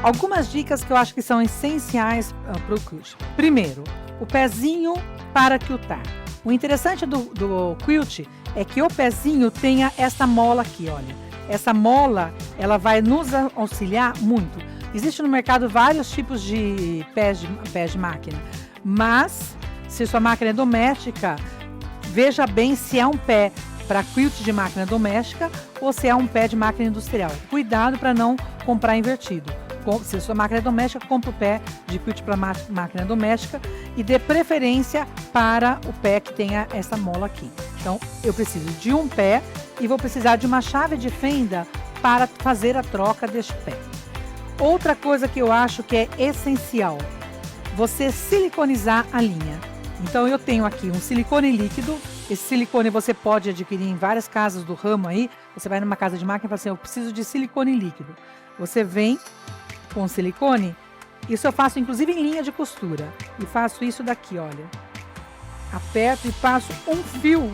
Algumas dicas que eu acho que são essenciais para o quilt. Primeiro, o pezinho para quiltar. O interessante do quilt é que o pezinho tenha essa mola aqui, olha. Essa mola, ela vai nos auxiliar muito. Existe no mercado vários tipos de pés de máquina, mas se sua máquina é doméstica, veja bem se é um pé para quilt de máquina doméstica ou se é um pé de máquina industrial. Cuidado para não comprar invertido. Se sua máquina é doméstica, compre o pé de quilt para máquina doméstica e dê preferência para o pé que tenha essa mola aqui. Então, eu preciso de um pé e vou precisar de uma chave de fenda para fazer a troca deste pé. Outra coisa que eu acho que é essencial, você siliconizar a linha. Então, eu tenho aqui um silicone líquido. Esse silicone você pode adquirir em várias casas do ramo aí. Você vai numa casa de máquina e fala assim, eu preciso de silicone líquido. Você vem com silicone, isso eu faço inclusive em linha de costura. E faço isso daqui, olha. Aperto e passo um fio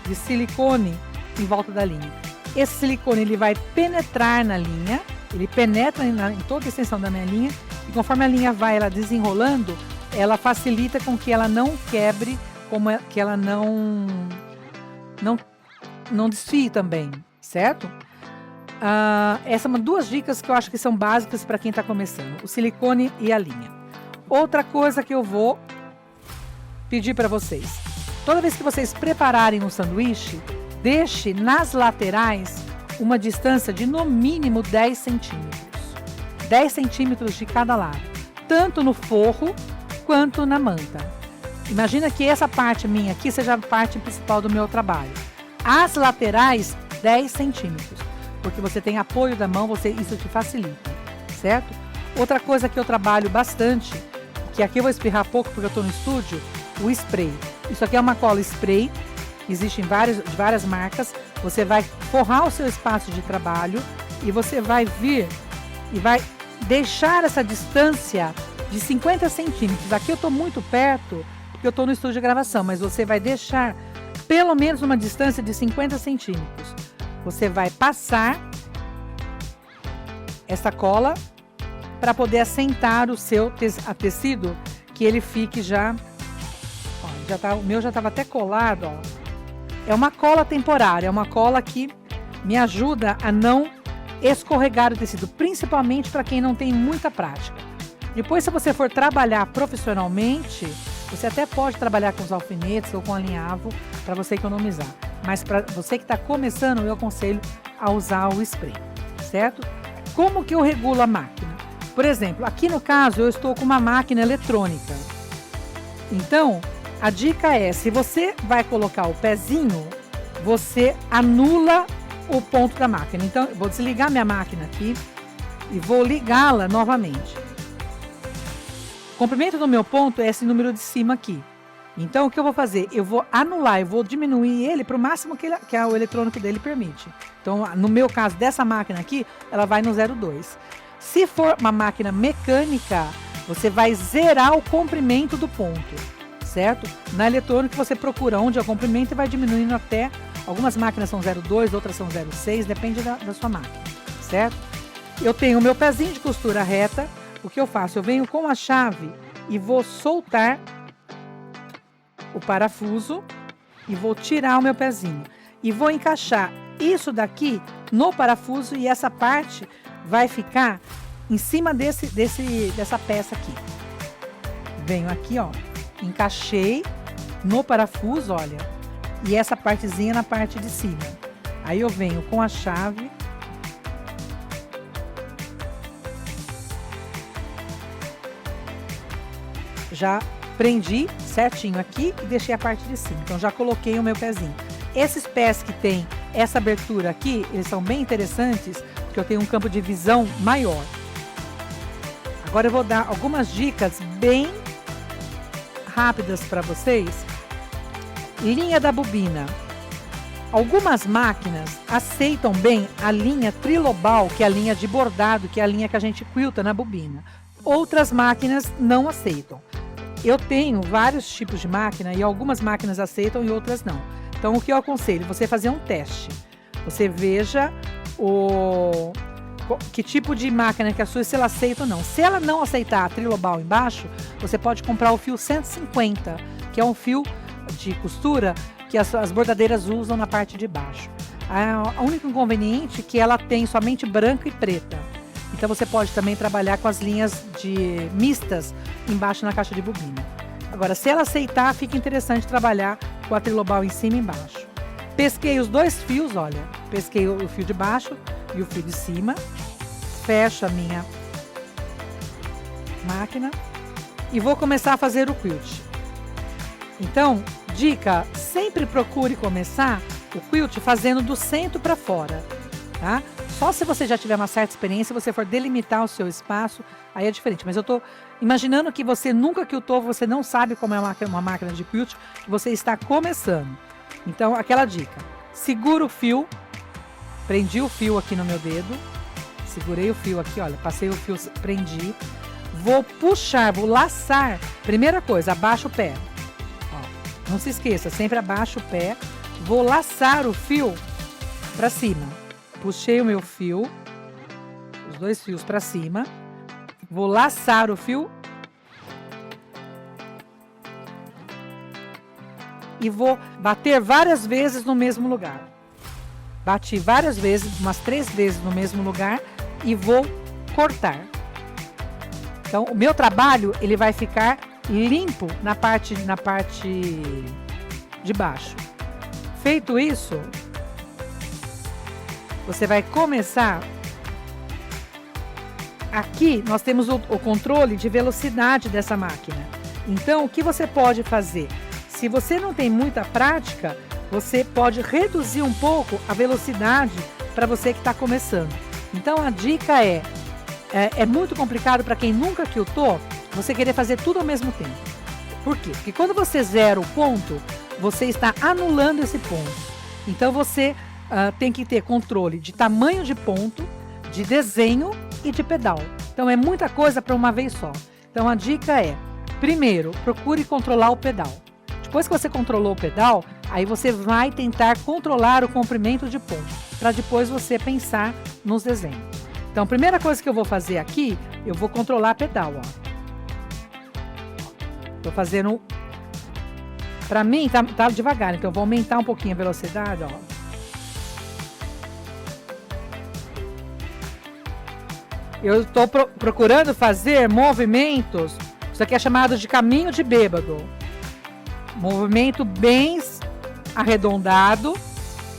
de silicone em volta da linha. Esse silicone ele vai penetrar na linha, ele penetra em toda a extensão da minha linha. E conforme a linha vai ela desenrolando, ela facilita com que ela não quebre, que ela não desfie também, certo? Essas são duas dicas que eu acho que são básicas para quem está começando, o silicone e a linha. Outra coisa que eu vou pedir para vocês, toda vez que vocês prepararem um sanduíche, deixe nas laterais uma distância de no mínimo 10 centímetros. 10 centímetros de cada lado, tanto no forro quanto na manta. Imagina que essa parte minha aqui seja a parte principal do meu trabalho. As laterais, 10 centímetros. Porque você tem apoio da mão, isso te facilita, certo? Outra coisa que eu trabalho bastante, que aqui eu vou espirrar pouco porque eu estou no estúdio, o spray. Isso aqui é uma cola spray, existem de várias marcas. Você vai forrar o seu espaço de trabalho e você vai vir e vai deixar essa distância de 50 centímetros. Aqui eu estou muito perto, porque eu estou no estúdio de gravação, mas você vai deixar pelo menos uma distância de 50 centímetros. Você vai passar essa cola para poder assentar o seu tecido, que ele fique já... Ó, o meu já estava até colado, ó. É uma cola temporária, é uma cola que me ajuda a não escorregar o tecido, principalmente para quem não tem muita prática. Depois, se você for trabalhar profissionalmente, você até pode trabalhar com os alfinetes ou com alinhavo para você economizar. Mas para você que está começando, eu aconselho a usar o spray, certo? Como que eu regulo a máquina? Por exemplo, aqui no caso eu estou com uma máquina eletrônica. Então, a dica é, se você vai colocar o pezinho, você anula o ponto da máquina. Então, eu vou desligar minha máquina aqui e vou ligá-la novamente. O comprimento do meu ponto é esse número de cima aqui. Então, o que eu vou fazer? Eu vou anular, eu vou diminuir ele para o máximo que o eletrônico dele permite. Então, no meu caso, dessa máquina aqui, ela vai no 0,2. Se for uma máquina mecânica, você vai zerar o comprimento do ponto, certo? Na eletrônica, você procura onde é o comprimento e vai diminuindo até... Algumas máquinas são 0,2, outras são 0,6, depende da sua máquina, certo? Eu tenho o meu pezinho de costura reta. O que eu faço? Eu venho com a chave e vou soltar o parafuso e vou tirar o meu pezinho e vou encaixar isso daqui no parafuso e essa parte vai ficar em cima dessa peça aqui. Venho aqui, ó, encaixei no parafuso, olha, e essa partezinha na parte de cima. Aí eu venho com a chave já prendi certinho aqui e deixei a parte de cima. Então, já coloquei o meu pezinho. Esses pés que tem essa abertura aqui, eles são bem interessantes, porque eu tenho um campo de visão maior. Agora eu vou dar algumas dicas bem rápidas para vocês. Linha da bobina. Algumas máquinas aceitam bem a linha trilobal, que é a linha de bordado, que é a linha que a gente quilta na bobina. Outras máquinas não aceitam. Eu tenho vários tipos de máquina e algumas máquinas aceitam e outras não. Então, o que eu aconselho? Você fazer um teste. Você veja que tipo de máquina que é a sua, se ela aceita ou não. Se ela não aceitar a Trilobal embaixo, você pode comprar o fio 150, que é um fio de costura que as bordadeiras usam na parte de baixo. O único inconveniente é que ela tem somente branca e preta. Então você pode também trabalhar com as linhas de mistas embaixo na caixa de bobina. Agora, se ela aceitar, fica interessante trabalhar com a Trilobal em cima e embaixo. Pesquei os dois fios, olha. Pesquei o fio de baixo e o fio de cima. Fecho a minha máquina e vou começar a fazer o quilt. Então, dica, sempre procure começar o quilt fazendo do centro para fora, tá? Só se você já tiver uma certa experiência, você for delimitar o seu espaço, aí é diferente. Mas eu tô imaginando que você nunca quiltou, você não sabe como é uma máquina de quilt, que você está começando. Então, aquela dica, segura o fio, prendi o fio aqui no meu dedo, segurei o fio aqui, olha, passei o fio, prendi, vou puxar, vou laçar, primeira coisa, abaixa o pé, ó, não se esqueça, sempre abaixa o pé, vou laçar o fio para cima, puxei o meu fio, os dois fios para cima, vou laçar o fio e vou bater várias vezes no mesmo lugar. Bati várias vezes, umas 3 vezes no mesmo lugar e vou cortar. Então, o meu trabalho, ele vai ficar limpo na parte de baixo. Feito isso, você vai começar. Aqui nós temos o controle de velocidade dessa máquina. Então, o que você pode fazer? Se você não tem muita prática, você pode reduzir um pouco a velocidade para você que está começando. Então, a dica é muito complicado para quem nunca quiltou, você querer fazer tudo ao mesmo tempo. Por quê? Porque quando você zera o ponto, você está anulando esse ponto. Então, você tem que ter controle de tamanho de ponto, de desenho e de pedal. Então, é muita coisa para uma vez só. Então, a dica é, primeiro, procure controlar o pedal. Depois que você controlou o pedal, aí você vai tentar controlar o comprimento de ponto, para depois você pensar nos desenhos. Então, a primeira coisa que eu vou fazer aqui, eu vou controlar o pedal, ó. Tô fazendo... Para mim, tá devagar, então eu vou aumentar um pouquinho a velocidade, ó. Eu estou procurando fazer movimentos, isso aqui é chamado de caminho de bêbado. Movimento bem arredondado,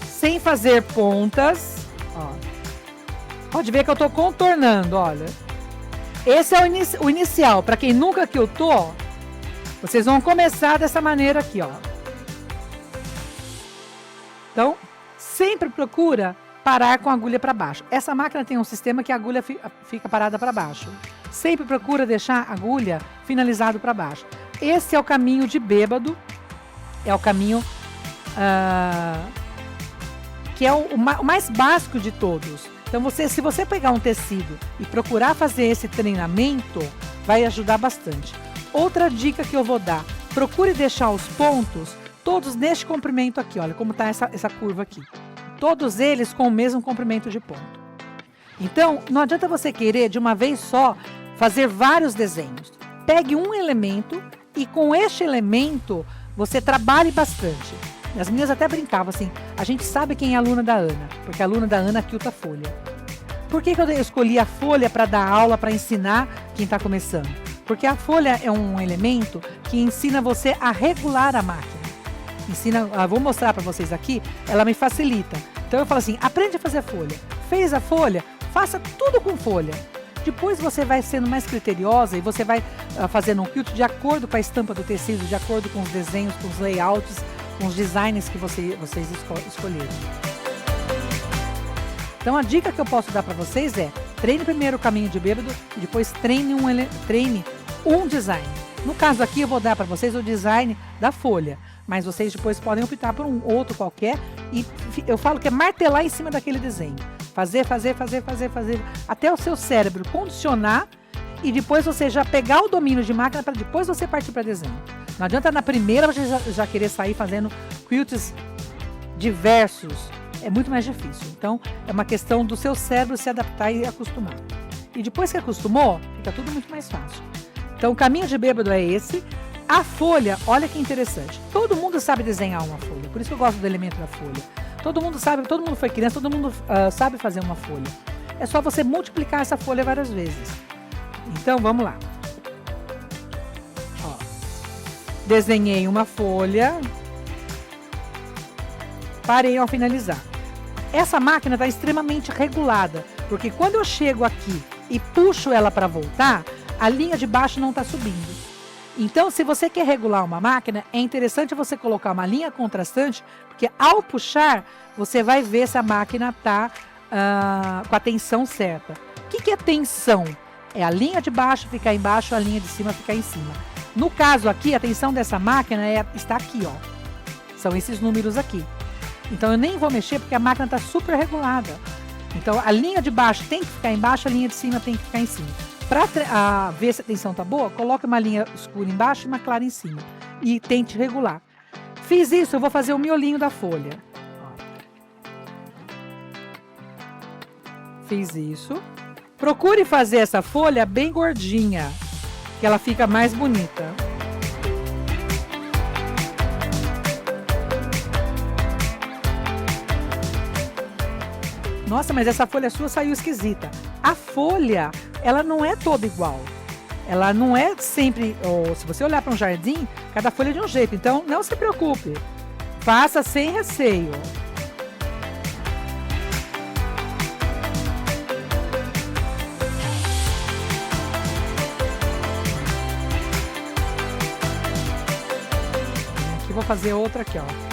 sem fazer pontas. Ó. Pode ver que eu estou contornando, olha. Esse é o inicial. Para quem nunca quiltou, vocês vão começar dessa maneira aqui, ó. Então, sempre procura parar com a agulha para baixo. Essa máquina tem um sistema que a agulha fica parada para baixo. Sempre procura deixar a agulha finalizada para baixo. Esse é o caminho de bêbado, é o caminho que é o mais básico de todos. Então, se você pegar um tecido e procurar fazer esse treinamento, vai ajudar bastante. Outra dica que eu vou dar, procure deixar os pontos todos neste comprimento aqui, olha como está essa curva aqui. Todos eles com o mesmo comprimento de ponto. Então, não adianta você querer de uma vez só fazer vários desenhos. Pegue um elemento e com este elemento você trabalhe bastante. As meninas até brincavam assim, a gente sabe quem é a aluna da Ana, porque a aluna da Ana quilta folha. Por que eu escolhi a folha para dar aula, para ensinar quem está começando? Porque a folha é um elemento que ensina você a regular a máquina. Vou mostrar para vocês aqui, ela me facilita. Então eu falo assim, aprende a fazer folha. Fez a folha, faça tudo com folha. Depois você vai sendo mais criteriosa e você vai fazendo um quilt de acordo com a estampa do tecido, de acordo com os desenhos, com os layouts, com os designs que vocês escolheram. Então a dica que eu posso dar para vocês é, treine primeiro o caminho de bêbado e depois treine um design. No caso aqui eu vou dar para vocês o design da folha, mas vocês depois podem optar por um outro qualquer e eu falo que é martelar em cima daquele desenho. Fazer, até o seu cérebro condicionar e depois você já pegar o domínio de máquina para depois você partir para desenho. Não adianta na primeira você já querer sair fazendo quilts diversos. é muito mais difícil. Então, é uma questão do seu cérebro se adaptar e acostumar. E depois que acostumou, fica tudo muito mais fácil. Então, o caminho de bêbado é esse. A folha, olha que interessante. Todo mundo sabe desenhar uma folha, por isso que eu gosto do elemento da folha. Todo mundo sabe, todo mundo foi criança, todo mundo sabe fazer uma folha. É só você multiplicar essa folha várias vezes. Então, vamos lá. Ó, desenhei uma folha. Parei ao finalizar. Essa máquina está extremamente regulada, porque quando eu chego aqui e puxo ela para voltar, a linha de baixo não está subindo. Então, se você quer regular uma máquina, é interessante você colocar uma linha contrastante, porque ao puxar, você vai ver se a máquina está com a tensão certa. O que é tensão? É a linha de baixo ficar embaixo, a linha de cima ficar em cima. No caso aqui, a tensão dessa máquina está aqui, ó. São esses números aqui. Então, eu nem vou mexer, porque a máquina está super regulada. Então, a linha de baixo tem que ficar embaixo, a linha de cima tem que ficar em cima. Para ver se a tensão tá boa, coloque uma linha escura embaixo e uma clara em cima. E tente regular. Fiz isso, eu vou fazer o miolinho da folha. Fiz isso. Procure fazer essa folha bem gordinha, que ela fica mais bonita. Nossa, mas essa folha sua saiu esquisita. A folha, ela não é toda igual. Ela não é sempre... se você olhar para um jardim, cada folha é de um jeito. Então, não se preocupe. Faça sem receio. Aqui vou fazer outra aqui, ó.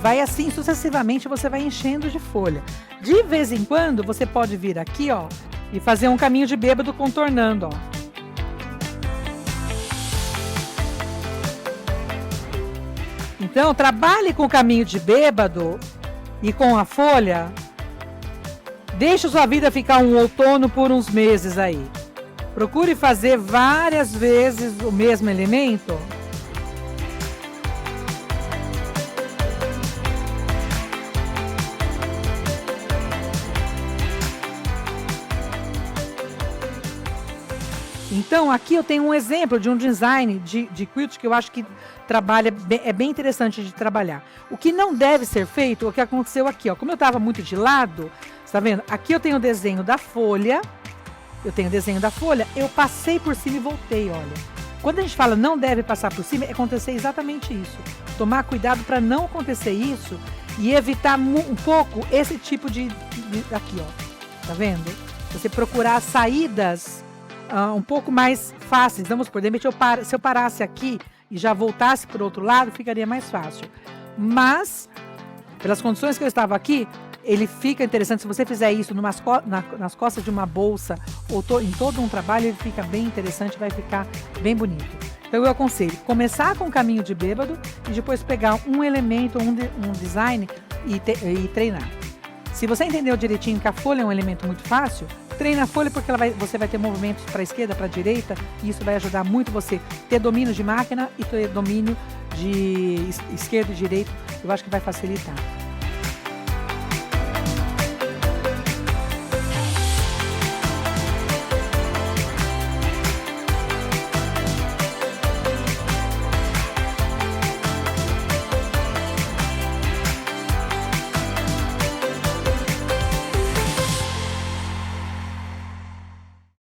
Vai assim sucessivamente, você vai enchendo de folha. De vez em quando, você pode vir aqui, ó, e fazer um caminho de bêbado contornando, ó. Então, trabalhe com o caminho de bêbado e com a folha. Deixe sua vida ficar um outono por uns meses aí. Procure fazer várias vezes o mesmo elemento. Então, aqui eu tenho um exemplo de um design de quilt que eu acho que é bem interessante de trabalhar. O que não deve ser feito, o que aconteceu aqui, ó. Como eu estava muito de lado, você tá vendo? Aqui eu tenho o desenho da folha. Eu passei por cima e voltei, olha. Quando a gente fala não deve passar por cima, é acontecer exatamente isso. Tomar cuidado para não acontecer isso e evitar um pouco esse tipo aqui, ó. Tá vendo? Você procurar saídas um pouco mais fáceis. Vamos por dentro, se eu parasse aqui e já voltasse para o outro lado, ficaria mais fácil. Mas, pelas condições que eu estava aqui, ele fica interessante. Se você fizer isso nas costas de uma bolsa ou em todo um trabalho, ele fica bem interessante, vai ficar bem bonito. Então eu aconselho começar com o caminho de bêbado e depois pegar um elemento, um design e treinar. Se você entendeu direitinho que a folha é um elemento muito fácil, treine a folha porque você vai ter movimentos para a esquerda, para a direita, e isso vai ajudar muito você ter domínio de máquina e ter domínio de esquerda e direito. Eu acho que vai facilitar.